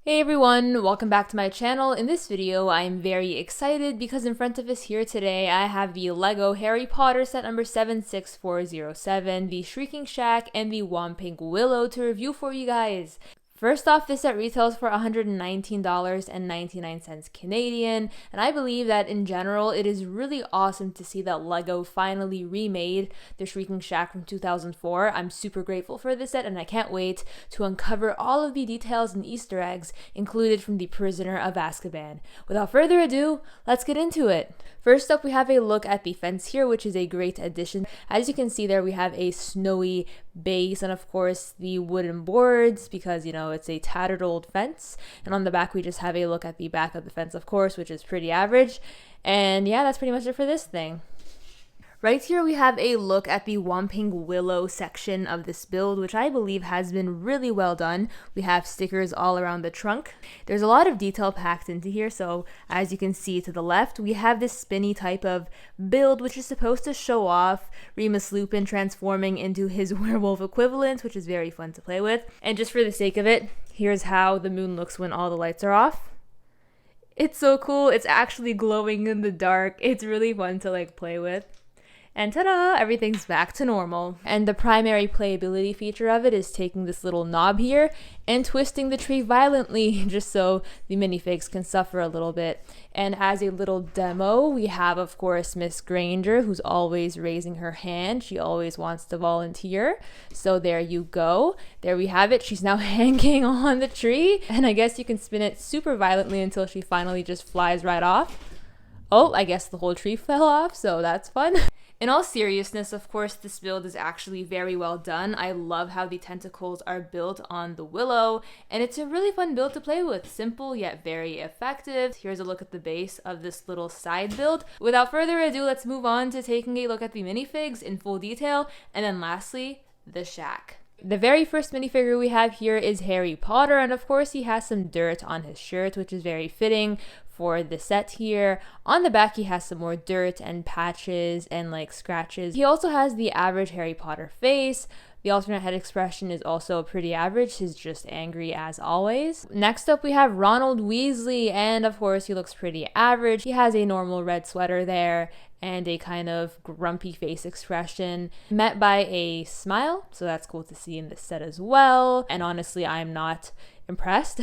Hey everyone, welcome back to my channel. In this video, I am very excited because in front of us here today, I have the LEGO Harry Potter set number 76407, the Shrieking Shack, and the Whomping Willow to review for you guys. First off, this set retails for $119.99 Canadian, and I believe that in general, it is really awesome to see that LEGO finally remade the Shrieking Shack from 2004. I'm super grateful for this set, and I can't wait to uncover all of the details and Easter eggs included from the Prisoner of Azkaban. Without further ado, let's get into it. First up, we have a look at the fence here, which is a great addition. As you can see there, we have a snowy base and of course the wooden boards because, it's a tattered old fence. And on the back, we just have a look at the back of the fence, of course, which is pretty average. And yeah, that's pretty much it for this thing. Right here we have a look at the Whomping Willow section of this build, which I believe has been really well done. We have stickers all around the trunk. There's a lot of detail packed into here, so as you can see to the left, we have this spinny type of build, which is supposed to show off Remus Lupin transforming into his werewolf equivalent, which is very fun to play with. And just for the sake of it, here's how the moon looks when all the lights are off. It's so cool. It's actually glowing in the dark. It's really fun to play with. And ta-da! Everything's back to normal. And the primary playability feature of it is taking this little knob here and twisting the tree violently just so the minifigs can suffer a little bit. And as a little demo, we have, of course, Miss Granger, who's always raising her hand. She always wants to volunteer. So there you go. There we have it. She's now hanging on the tree. And I guess you can spin it super violently until she finally just flies right off. Oh, I guess the whole tree fell off, so that's fun. In all seriousness, of course, this build is actually very well done. I love how the tentacles are built on the willow, and it's a really fun build to play with. Simple, yet very effective. Here's a look at the base of this little side build. Without further ado, let's move on to taking a look at the minifigs in full detail, and then lastly, the shack. The very first minifigure we have here is Harry Potter, and of course he has some dirt on his shirt, which is very fitting for the set here. On the back, he has some more dirt and patches and scratches. He also has the average Harry Potter face. The alternate head expression is also pretty average. He's just angry as always. Next up, we have Ronald Weasley, and of course, he looks pretty average. He has a normal red sweater there and a kind of grumpy face expression met by a smile. So that's cool to see in this set as well. And honestly, I'm not impressed.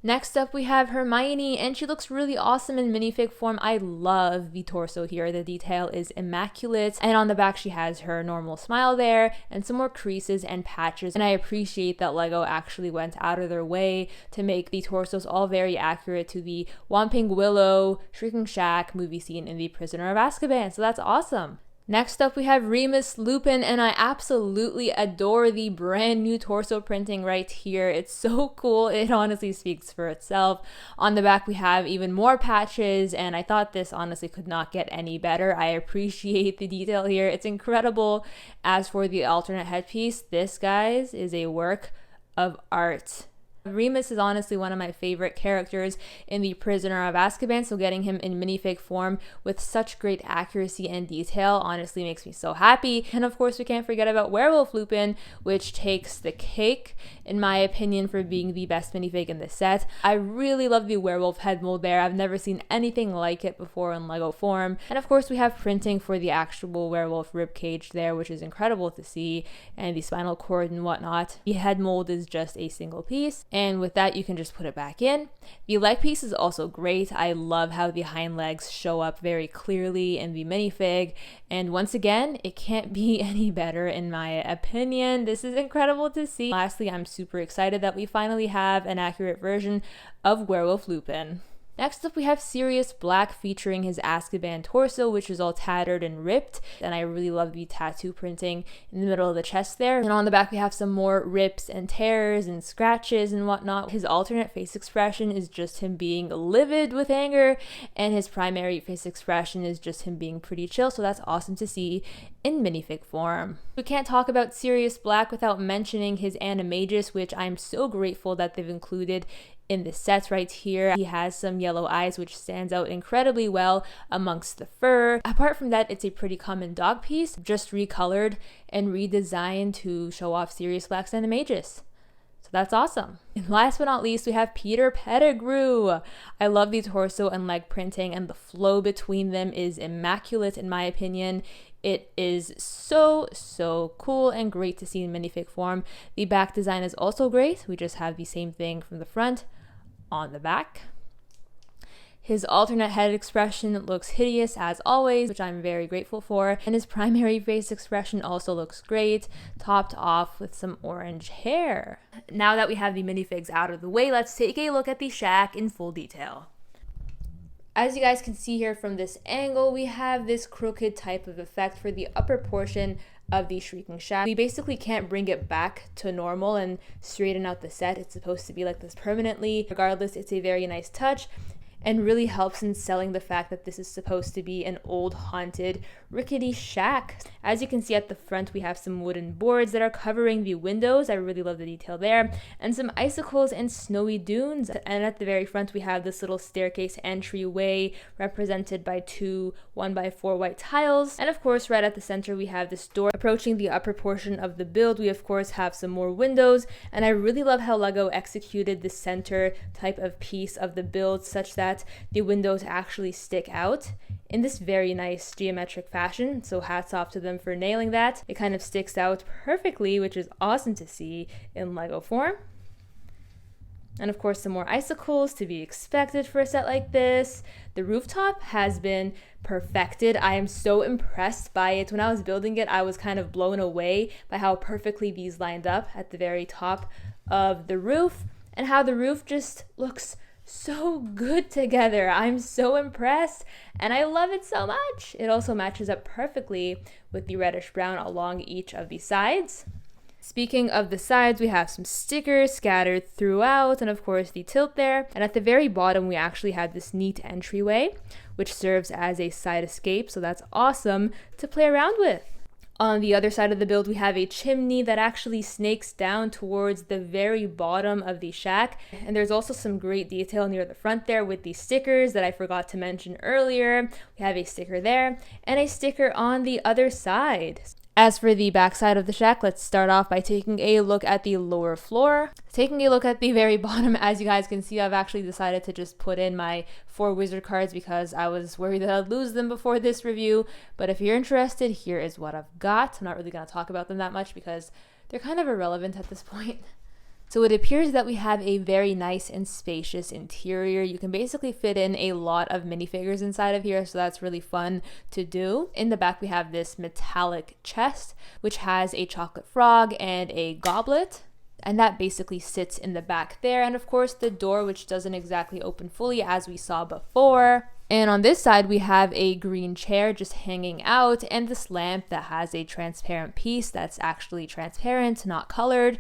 Next up, we have Hermione, and she looks really awesome in minifig form. I love the torso here. The detail is immaculate. And on the back, she has her normal smile there and some more creases and patches. And I appreciate that LEGO actually went out of their way to make the torsos all very accurate to the Whomping Willow, Shrieking Shack movie scene in The Prisoner of Azkaban. So that's awesome. Next up, we have Remus Lupin, and I absolutely adore the brand new torso printing right here. It's so cool. It honestly speaks for itself. On the back, we have even more patches, and I thought this honestly could not get any better. I appreciate the detail here. It's incredible. As for the alternate headpiece, this, guys, is a work of art. Remus is honestly one of my favorite characters in The Prisoner of Azkaban, so getting him in minifig form with such great accuracy and detail honestly makes me so happy. And of course, we can't forget about Werewolf Lupin, which takes the cake, in my opinion, for being the best minifig in the set. I really love the werewolf head mold there. I've never seen anything like it before in LEGO form. And of course, we have printing for the actual werewolf ribcage there, which is incredible to see, and the spinal cord and whatnot. The head mold is just a single piece, and with that, you can just put it back in. The leg piece is also great. I love how the hind legs show up very clearly in the minifig, and once again, it can't be any better in my opinion. This is incredible to see. Lastly, I'm super excited that we finally have an accurate version of Werewolf Lupin. Next up, we have Sirius Black featuring his Azkaban torso, which is all tattered and ripped, and I really love the tattoo printing in the middle of the chest there. And on the back, we have some more rips and tears and scratches and whatnot. His alternate face expression is just him being livid with anger, and his primary face expression is just him being pretty chill, so that's awesome to see in minifig form. We can't talk about Sirius Black without mentioning his Animagus, which I'm so grateful that they've included in the set right here. He has some yellow eyes, which stands out incredibly well amongst the fur. Apart from that, it's a pretty common dog piece, just recolored and redesigned to show off Sirius Black's Animagus. So That's awesome. And last but not least, we have Peter Pettigrew. I love the torso and leg printing, and the flow between them is immaculate in my opinion. It is so cool and great to see in minifig form. The back design is also great. We just have the same thing from the front on the back. His alternate head expression looks hideous as always, which I'm very grateful for. And his primary face expression also looks great, topped off with some orange hair. Now that we have the minifigs out of the way, let's take a look at the shack in full detail. As you guys can see here from this angle, we have this crooked type of effect for the upper portion of the Shrieking Shack. We basically can't bring it back to normal and straighten out the set. It's supposed to be like this permanently. Regardless, it's a very nice touch and really helps in selling the fact that this is supposed to be an old haunted rickety shack. As you can see at the front, we have some wooden boards that are covering the windows. I really love the detail there, and some icicles and snowy dunes. And at the very front, we have this little staircase entryway represented by two 1x4 white tiles. And of course, right at the center, we have this door. Approaching the upper portion of the build, we of course have some more windows, and I really love how LEGO executed the center type of piece of the build such that the windows actually stick out in this very nice geometric fashion. So hats off to them for nailing that. It kind of sticks out perfectly, which is awesome to see in LEGO form. And of course, some more icicles to be expected for a set like this. The rooftop has been perfected. I am so impressed by it. When I was building it, I was kind of blown away by how perfectly these lined up at the very top of the roof and how the roof just looks so good together. I'm so impressed and I love it so much. It also matches up perfectly with the reddish brown along each of the sides. Speaking of the sides, we have some stickers scattered throughout and of course the tilt there. And at the very bottom, we actually have this neat entryway, which serves as a side escape. So that's awesome to play around with. On the other side of the build, we have a chimney that actually snakes down towards the very bottom of the shack. And there's also some great detail near the front there with these stickers that I forgot to mention earlier. We have a sticker there and a sticker on the other side. As for the back side of the shack, let's start off by taking a look at the lower floor. Taking a look at the very bottom, as you guys can see, I've actually decided to just put in my 4 wizard cards because I was worried that I'd lose them before this review. But if you're interested, here is what I've got. I'm not really going to talk about them that much because they're kind of irrelevant at this point. So it appears that we have a very nice and spacious interior. You can basically fit in a lot of minifigures inside of here, so that's really fun to do. In the back, we have this metallic chest, which has a chocolate frog and a goblet. And that basically sits in the back there. And of course, the door, which doesn't exactly open fully as we saw before. And on this side, we have a green chair just hanging out and this lamp that has a transparent piece that's actually transparent, not colored.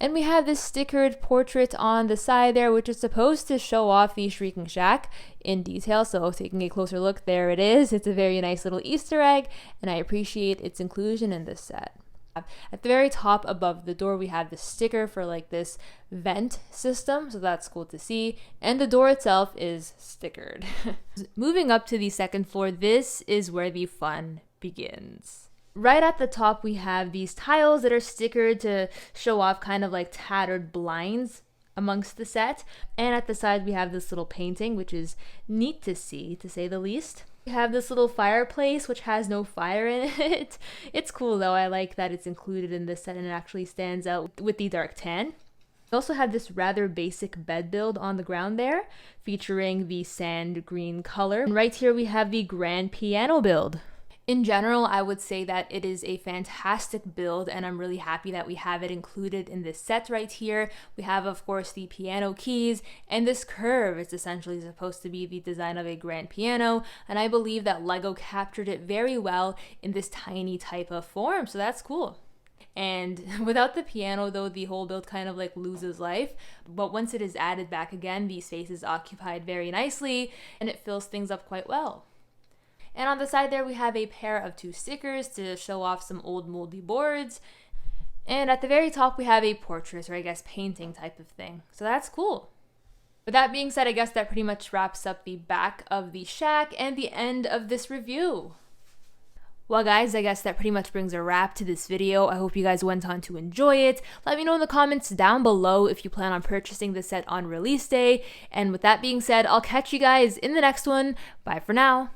And we have this stickered portrait on the side there, which is supposed to show off the Shrieking Shack in detail. So taking a closer look, there it is. It's a very nice little Easter egg, and I appreciate its inclusion in this set. At the very top above the door, we have the sticker for like this vent system, so that's cool to see. And the door itself is stickered. Moving up to the second floor, this is where the fun begins. Right at the top, we have these tiles that are stickered to show off kind of like tattered blinds amongst the set. And at the side, we have this little painting, which is neat to see, to say the least. We have this little fireplace, which has no fire in it. It's cool though. I like that it's included in this set and it actually stands out with the dark tan. We also have this rather basic bed build on the ground there, featuring the sand green color. And right here, we have the grand piano build. In general, I would say that it is a fantastic build and I'm really happy that we have it included in this set right here. We have, of course, the piano keys and this curve is essentially supposed to be the design of a grand piano, and I believe that LEGO captured it very well in this tiny type of form, so that's cool. And without the piano though, the whole build kind of like loses life, but once it is added back again, the space is occupied very nicely and it fills things up quite well. And on the side there, we have a pair of 2 stickers to show off some old moldy boards. And at the very top, we have a portrait, or I guess painting type of thing. So that's cool. With that being said, I guess that pretty much wraps up the back of the shack and the end of this review. Well guys, I guess that pretty much brings a wrap to this video. I hope you guys went on to enjoy it. Let me know in the comments down below if you plan on purchasing the set on release day. And with that being said, I'll catch you guys in the next one. Bye for now.